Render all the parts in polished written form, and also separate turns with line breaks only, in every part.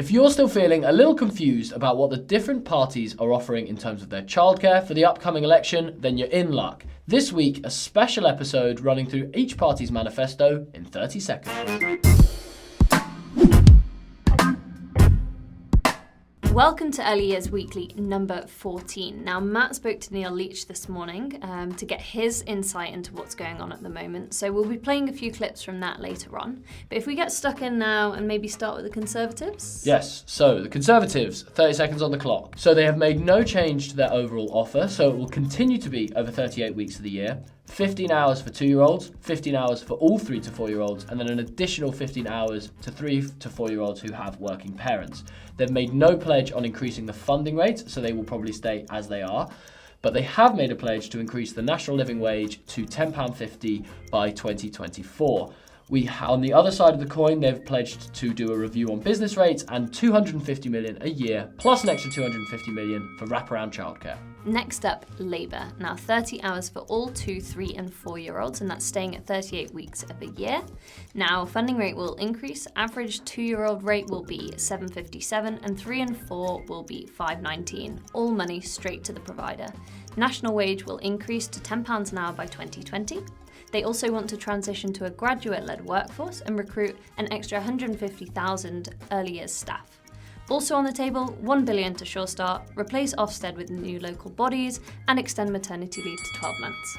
If you're still feeling a little confused about what the different parties are offering in terms of their childcare for the upcoming election, then you're in luck. This week, a special episode running through each party's manifesto in 30 seconds.
Welcome to Early Years Weekly number 14. Now, Matt spoke to Neil Leitch this morning to get his insight into what's going on at the moment. So we'll be playing a few clips from that later on. But if we get stuck in now and maybe start with the Conservatives?
Yes, so the Conservatives, 30 seconds on the clock. So they have made no change to their overall offer, so it will continue to be over 38 weeks of the year. 15 hours for 2-year-olds, 15 hours for all 3 to 4-year-olds, and then an additional 15 hours to 3 to 4-year-olds who have working parents. They've made no pledge on increasing the funding rate, so they will probably stay as they are. But they have made a pledge to increase the national living wage to £10.50 by 2024. On the other side of the coin, they've pledged to do a review on business rates and £250 million a year, plus an extra £250 million for wraparound childcare.
Next up, Labour. Now 30 hours for all 2, 3 and 4-year-olds, and that's staying at 38 weeks of a year. Now funding rate will increase. Average 2-year-old rate will be £7.57 and 3 and 4 will be £5.19. All money straight to the provider. National wage will increase to £10 an hour by 2020. They also want to transition to a graduate-led workforce and recruit an extra 150,000 early years staff. Also on the table, £1 billion to Sure Start, replace Ofsted with new local bodies, and extend maternity leave to 12 months.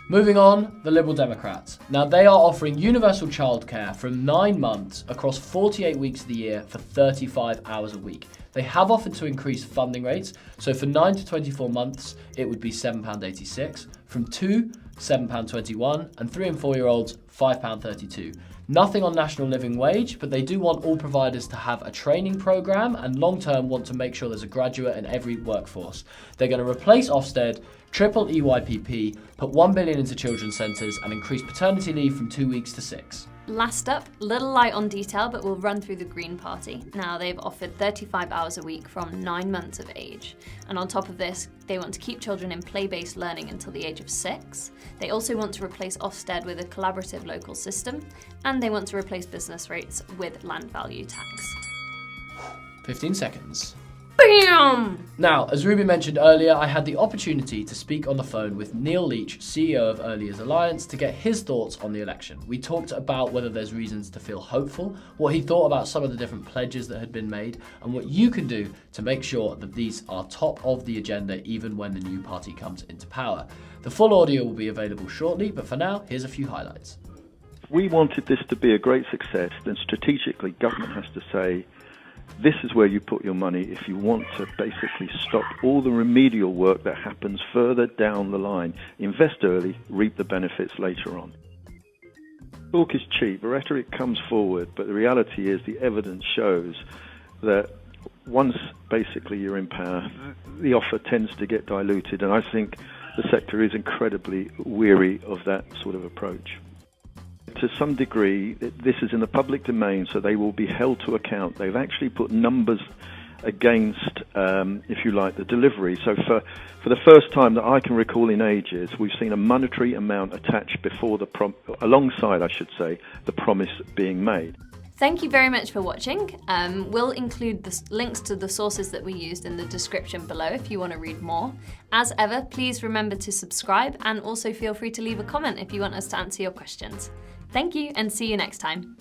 Moving on, the Liberal Democrats. Now they are offering universal childcare from 9 months across 48 weeks of the year for 35 hours a week. They have offered to increase funding rates, so for 9 to 24 months it would be £7.86, from 2, £7.21, and 3 and 4-year-olds, £5.32. Nothing on national living wage, but they do want all providers to have a training programme and long-term want to make sure there's a graduate in every workforce. They're going to replace Ofsted, triple EYPP, put £1 billion into children's centres and increase paternity leave from 2 weeks to 6.
Last up, little light on detail, but we'll run through the Green Party. Now, they've offered 35 hours a week from 9 months of age. And on top of this, they want to keep children in play-based learning until the age of 6. They also want to replace Ofsted with a collaborative local system. And they want to replace business rates with land value tax.
15 seconds.
Bam!
Now, as Ruby mentioned earlier, I had the opportunity to speak on the phone with Neil Leitch, CEO of Early Years Alliance, to get his thoughts on the election. We talked about whether there's reasons to feel hopeful, what he thought about some of the different pledges that had been made, and what you can do to make sure that these are top of the agenda even when the new party comes into power. The full audio will be available shortly, but for now, here's a few highlights.
We wanted this to be a great success, then strategically government has to say, this is where you put your money if you want to basically stop all the remedial work that happens further down the line. Invest early, reap the benefits later on. Talk is cheap, rhetoric comes forward, but the reality is the evidence shows that once basically you're in power, the offer tends to get diluted, and I think the sector is incredibly weary of that sort of approach. To some degree, this is in the public domain, so they will be held to account. They've actually put numbers against, if you like, the delivery. So for the first time that I can recall in ages, we've seen a monetary amount attached before alongside, I should say, the promise being made.
Thank you very much for watching. We'll include the links to the sources that we used in the description below if you want to read more. As ever, please remember to subscribe and also feel free to leave a comment if you want us to answer your questions. Thank you and see you next time.